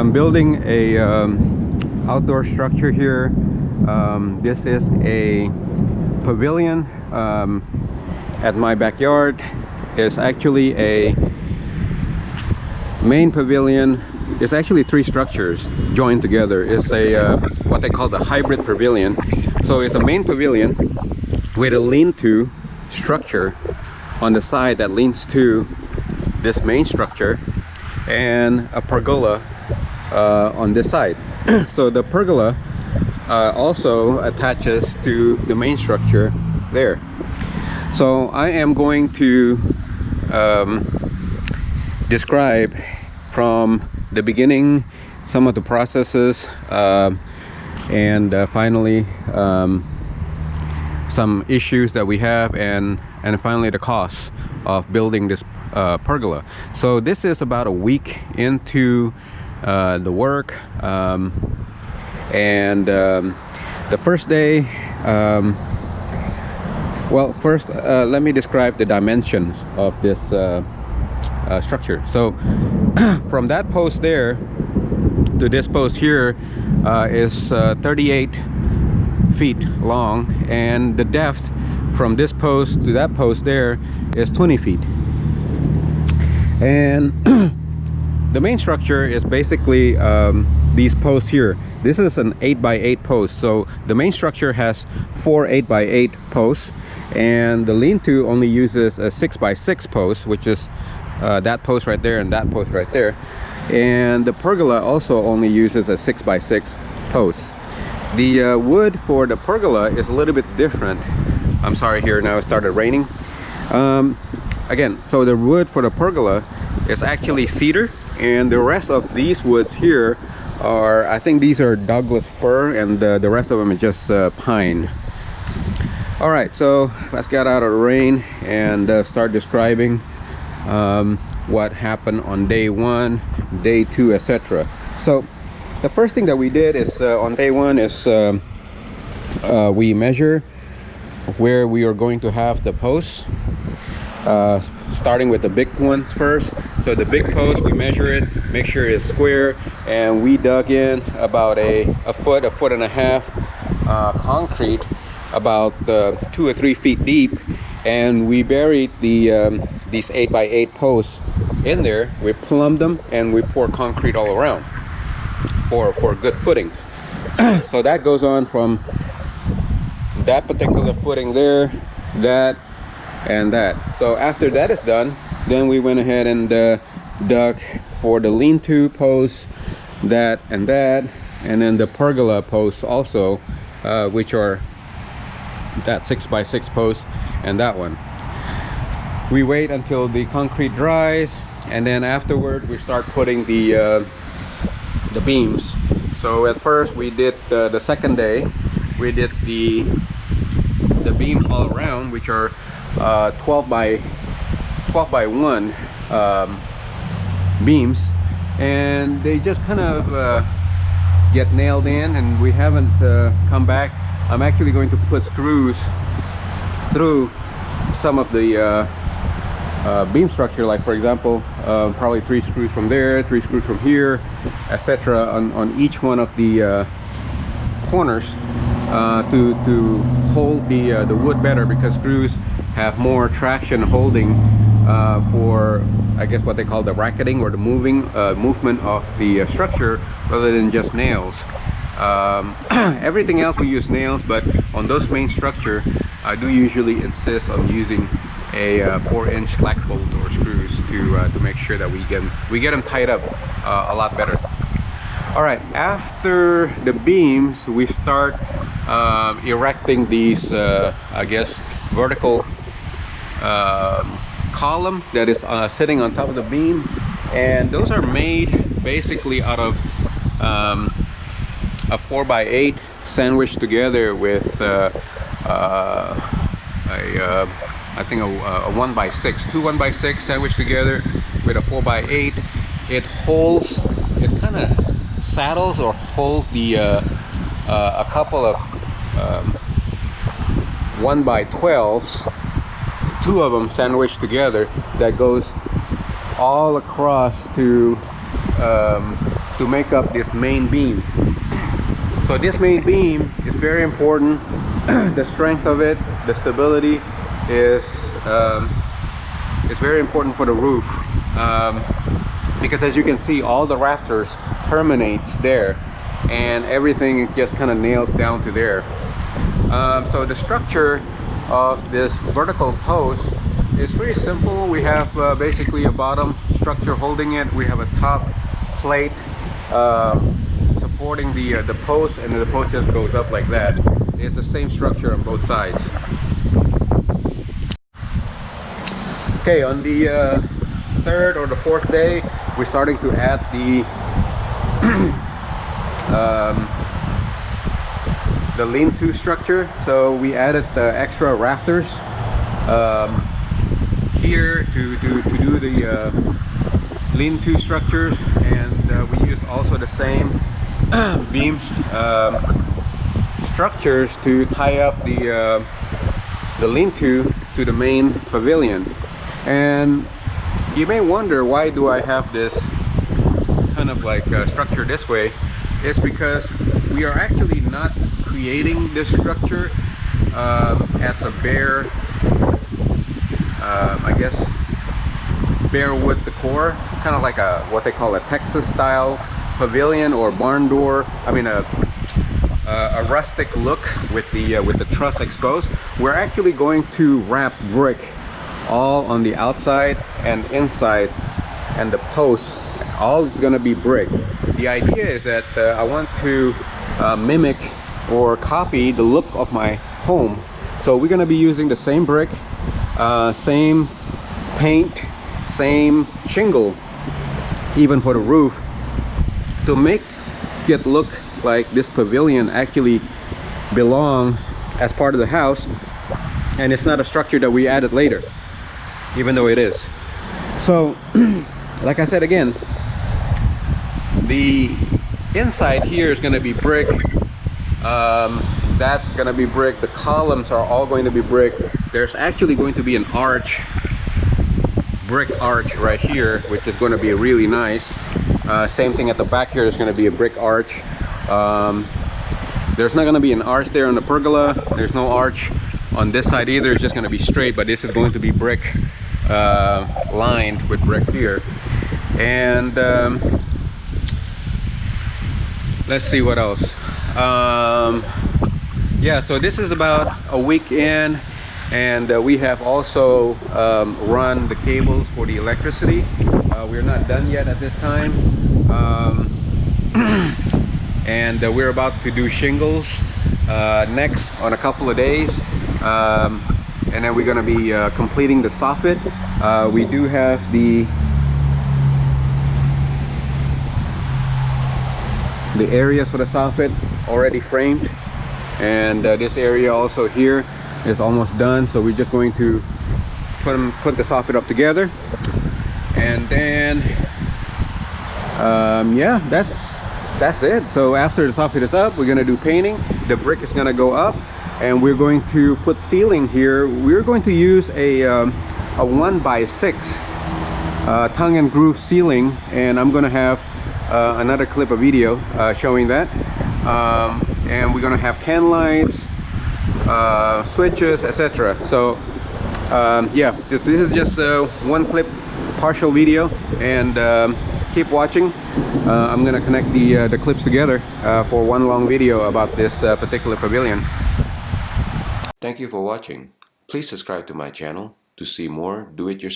I'm building a outdoor structure here. This is a pavilion at my backyard. It's actually a main pavilion. It's actually three structures joined together. It's a what they call the hybrid pavilion. So it's a main pavilion with a lean-to structure on the side that leans to this main structure, and a pergola on this side. So the pergola also attaches to the main structure there. So I am going to describe from the beginning some of the processes, and finally some issues that we have, and finally the cost of building this pergola. So this is about a week into the work, and the first day, well, first let me describe the dimensions of this structure. So from that post there to this post here is 38 feet long, and the depth from this post to that post there is 20 feet. And the main structure is basically these posts here. This is an 8x8 post. So the main structure has 4 8x8 posts, and the lean-to only uses a 6x6 post, which is that post right there and that post right there. And the pergola also only uses a 6x6 post. The wood for the pergola is a little bit different. I'm sorry, here now it started raining. Again, so the wood for the pergola is actually cedar, and the rest of these woods here are, I think these are Douglas fir, and the rest of them is just pine. All right, so let's get out of the rain and start describing what happened on day 1, day 2, etc. So the first thing that we did is on day 1 is we measure where we are going to have the posts, starting with the big ones first. So the big post, we measure it, make sure it's square, and we dug in about a foot and a half concrete, about 2 or 3 feet deep, and we buried the these 8x8 posts in there. We plumbed them and we pour concrete all around for good footings. So that goes on from that particular footing there, that, and that. So after that is done, then we went ahead and dug for the lean-to posts, that and that, and then the pergola posts also, which are that 6x6 post and that one. We wait until the concrete dries, and then afterward we start putting the beams. So at first we did the second day, we did the beams all around, which are 12 by 1 beams, and they just kind of get nailed in, and we haven't come back. I'm actually going to put screws through some of the beam structure, like for example probably 3 screws from there, 3 screws from here, etc. on each one of the corners to hold the wood better, because screws have more traction holding for, I guess, what they call the racketing, or the movement of the structure, rather than just nails. Everything else we use nails, but on those main structure I do usually insist on using a 4-inch slack bolt or screws to make sure that we get them tied up a lot better. All right, after the beams we start erecting these I guess vertical column that is sitting on top of the beam, and those are made basically out of a 4x8 sandwiched together with I think a 1x6, 2 1x6 sandwiched together with a 4x8. It holds, it kind of saddles or holds the a couple of 1x12s, 2 of them sandwiched together, that goes all across to to make up this main beam. So this main beam is very important. The strength of it, the stability is very important for the roof, because as you can see, all the rafters terminates there, and everything just kind of nails down to there. So the structure of this vertical post is pretty simple. We have basically a bottom structure holding it. We have a top plate supporting the post, and then the post just goes up like that. It's the same structure on both sides. Okay, on the third or the fourth day, we're starting to add the lean-to structure. So we added the extra rafters here to do the lean-to structures, and we used also the same beams structures to tie up the lean-to to the main pavilion. And you may wonder, why do I have this kind of like structure this way? It's because we are actually not creating this structure as a bare, I guess, bare wood decor, kind of like a what they call a Texas style pavilion or barn door. I mean a rustic look with the truss exposed. We're actually going to wrap brick all on the outside and inside, and the posts, all is going to be brick. The idea is that I want to mimic or copy the look of my home. So we're going to be using the same brick, same paint, same shingle, even for the roof, to make it look like this pavilion actually belongs as part of the house, and it's not a structure that we added later, even though it is. So like I said again, the inside here is going to be brick. That's going to be brick. The columns are all going to be brick. There's actually going to be an arch, brick arch right here, which is going to be really nice. Same thing at the back here. There's going to be a brick arch. There's not going to be an arch there on the pergola. There's no arch on this side either. It's just going to be straight, but this is going to be brick, lined with brick here. And let's see what else. Yeah, so this is about a week in, and we have also run the cables for the electricity. We're not done yet at this time. And we're about to do shingles next on a couple of days, and then we're going to be completing the soffit. We do have the areas for the soffit already framed, and this area also here is almost done. So we're just going to put the soffit up together, and then yeah, that's it. So after the soffit is up, we're going to do painting. The brick is going to go up, and we're going to put ceiling here. We're going to use a 1x6 tongue and groove ceiling, and I'm going to have another clip of video showing that. And we're going to have can lights, switches, etc. So yeah, this is just one clip, partial video, and keep watching. I'm going to connect the clips together for one long video about this particular pavilion. Thank you for watching. Please subscribe to my channel to see more do-it-yourself